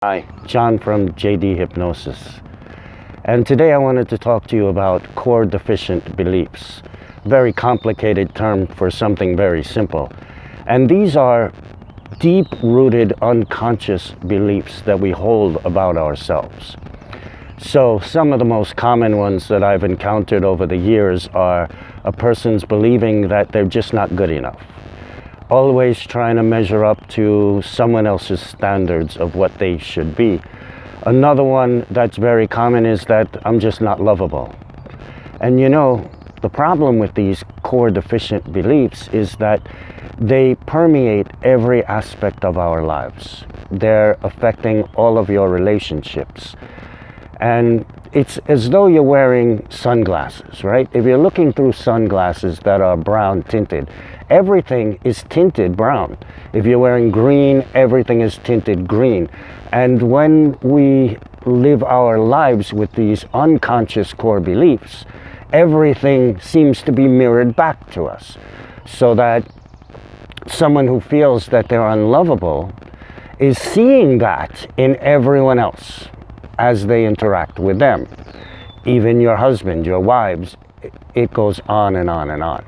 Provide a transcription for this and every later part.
Hi, John from JD Hypnosis. And today I wanted to talk to you about core deficient beliefs. Very complicated term for something very simple. And these are deep-rooted unconscious beliefs that we hold about ourselves. So some of the most common ones that I've encountered over the years are a person's believing that they're just not good enough. Always trying to measure up to someone else's standards of what they should be. Another one that's very common is that I'm just not lovable. And you know, the problem with these core deficient beliefs is that they permeate every aspect of our lives. They're affecting all of your relationships. And it's as though you're wearing sunglasses, right? If you're looking through sunglasses that are brown tinted, everything is tinted brown. If you're wearing green, everything is tinted green. And when we live our lives with these unconscious core beliefs, everything seems to be mirrored back to us. So that someone who feels that they're unlovable is seeing that in everyone else as they interact with them. Even your husband, your wives, it goes on and on and on.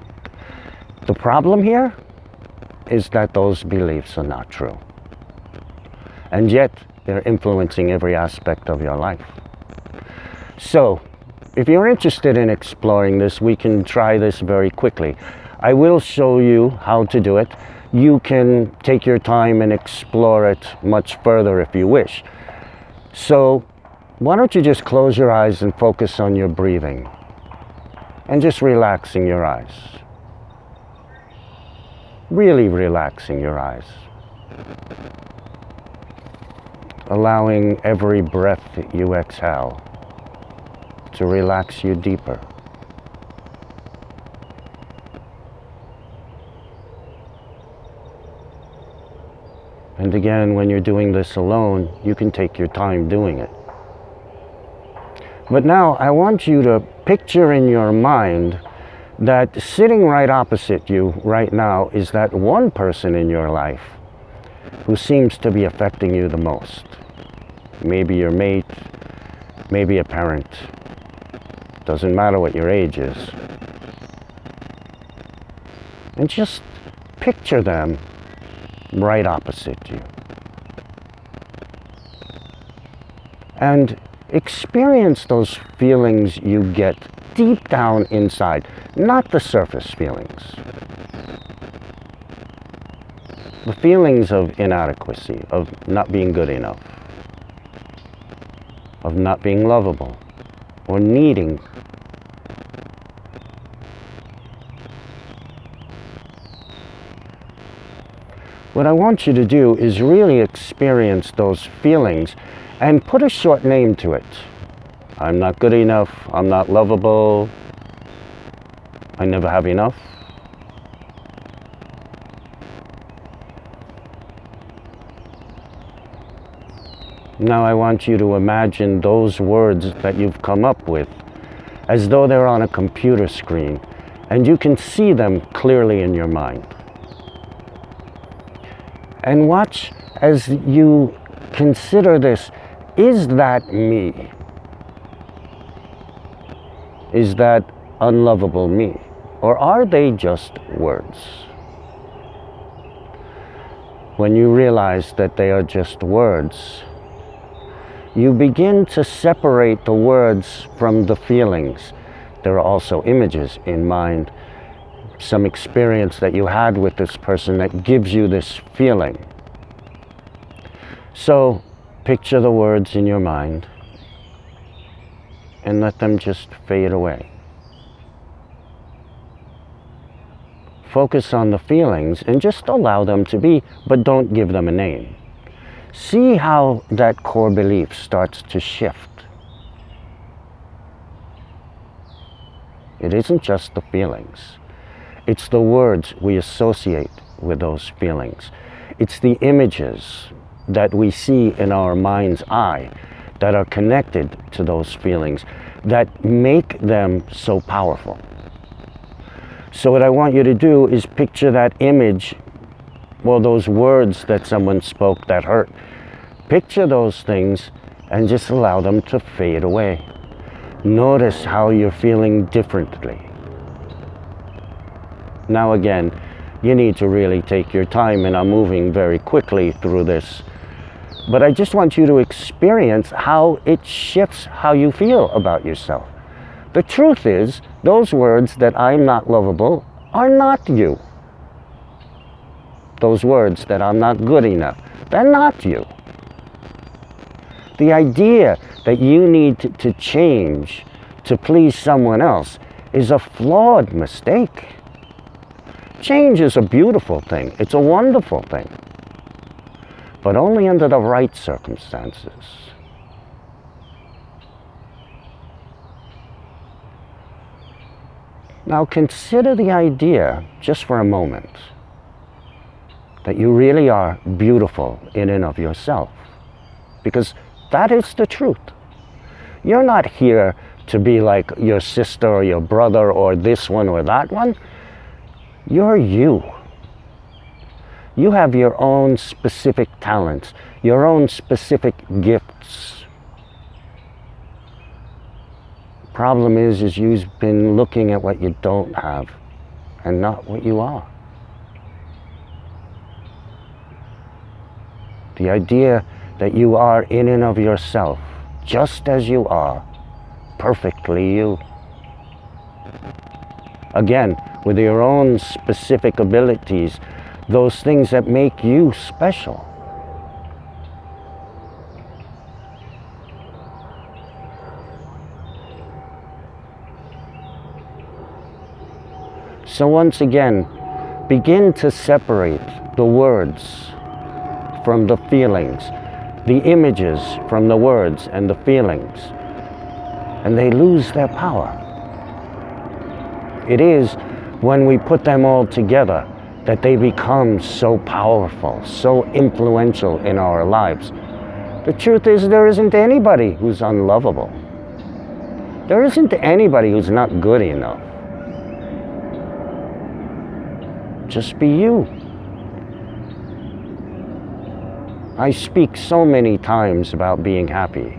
The problem here is that those beliefs are not true. And yet, they're influencing every aspect of your life. So, if you're interested in exploring this, we can try this very quickly. I will show you how to do it. You can take your time and explore it much further if you wish. So, why don't you just close your eyes and focus on your breathing and just relaxing your eyes. Really relaxing your eyes. Allowing every breath that you exhale to relax you deeper. And again, when you're doing this alone, you can take your time doing it. But now I want you to picture in your mind that sitting right opposite you right now is that one person in your life who seems to be affecting you the most. Maybe your mate, maybe a parent. Doesn't matter what your age is. And just picture them right opposite you. And experience those feelings you get deep down inside, not the surface feelings. The feelings of inadequacy, of not being good enough, of not being lovable, or needing. What I want you to do is really experience those feelings and put a short name to it. I'm not good enough, I'm not lovable, I never have enough. Now I want you to imagine those words that you've come up with as though they're on a computer screen and you can see them clearly in your mind. And watch as you consider this. Is that me? Is that unlovable me? Or are they just words? When you realize that they are just words, you begin to separate the words from the feelings. There are also images in mind, some experience that you had with this person that gives you this feeling. So, picture the words in your mind and let them just fade away. Focus on the feelings and just allow them to be, but don't give them a name. See how that core belief starts to shift. It isn't just the feelings. It's the words we associate with those feelings. It's the images that we see in our mind's eye that are connected to those feelings that make them so powerful. So what I want you to do is picture that image, well, those words that someone spoke that hurt, Picture those things and just allow them to fade away. Notice how you're feeling differently. Now again, you need to really take your time, and I'm moving very quickly through this. But I just want you to experience how it shifts how you feel about yourself. The truth is, those words that I'm not lovable are not you. Those words that I'm not good enough, they're not you. The idea that you need to change to please someone else is a flawed mistake. Change is a beautiful thing. It's a wonderful thing. But only under the right circumstances. Now consider the idea, just for a moment, that you really are beautiful in and of yourself. Because that is the truth. You're not here to be like your sister or your brother or this one or that one. You're you. You have your own specific talents, your own specific gifts. Problem is you've been looking at what you don't have and not what you are. The idea that you are in and of yourself, just as you are, perfectly you. Again, with your own specific abilities, those things that make you special. So once again, begin to separate the words from the feelings, the images from the words and the feelings, and they lose their power. It is when we put them all together that they become so powerful, so influential in our lives. The truth is, there isn't anybody who's unlovable. There isn't anybody who's not good enough. Just be you. I speak so many times about being happy.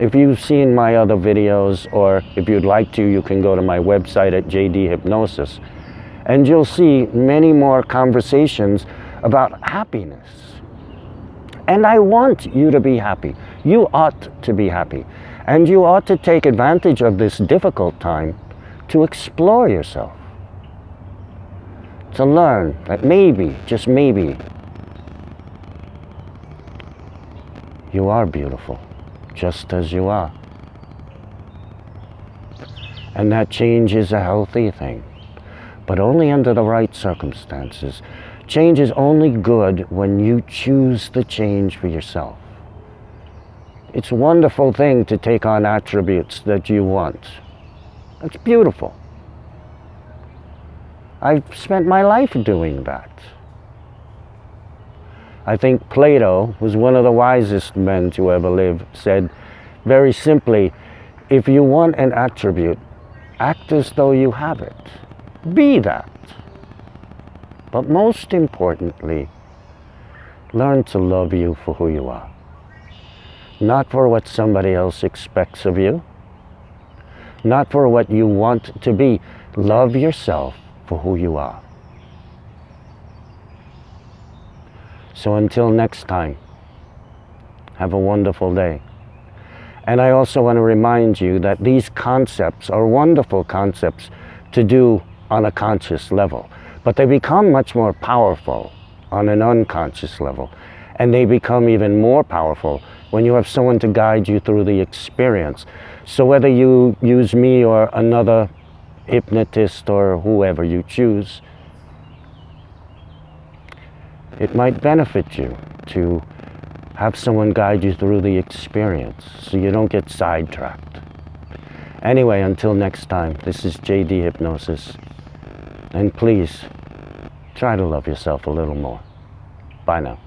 If you've seen my other videos, or if you'd like to, you can go to my website at JD Hypnosis, and you'll see many more conversations about happiness. And I want you to be happy. You ought to be happy. And you ought to take advantage of this difficult time to explore yourself. To learn that maybe, just maybe, you are beautiful, just as you are. And that change is a healthy thing, but only under the right circumstances. Change is only good when you choose the change for yourself. It's a wonderful thing to take on attributes that you want. It's beautiful. I've spent my life doing that. I think Plato, who's one of the wisest men to ever live, said very simply, if you want an attribute, act as though you have it. Be that. But most importantly, learn to love you for who you are. Not for what somebody else expects of you. Not for what you want to be. Love yourself for who you are. So until next time, have a wonderful day. And I also want to remind you that these concepts are wonderful concepts to do on a conscious level, but they become much more powerful on an unconscious level. And they become even more powerful when you have someone to guide you through the experience. So whether you use me or another hypnotist or whoever you choose, it might benefit you to have someone guide you through the experience so you don't get sidetracked. Anyway, until next time, this is JD Hypnosis. And please, try to love yourself a little more. Bye now.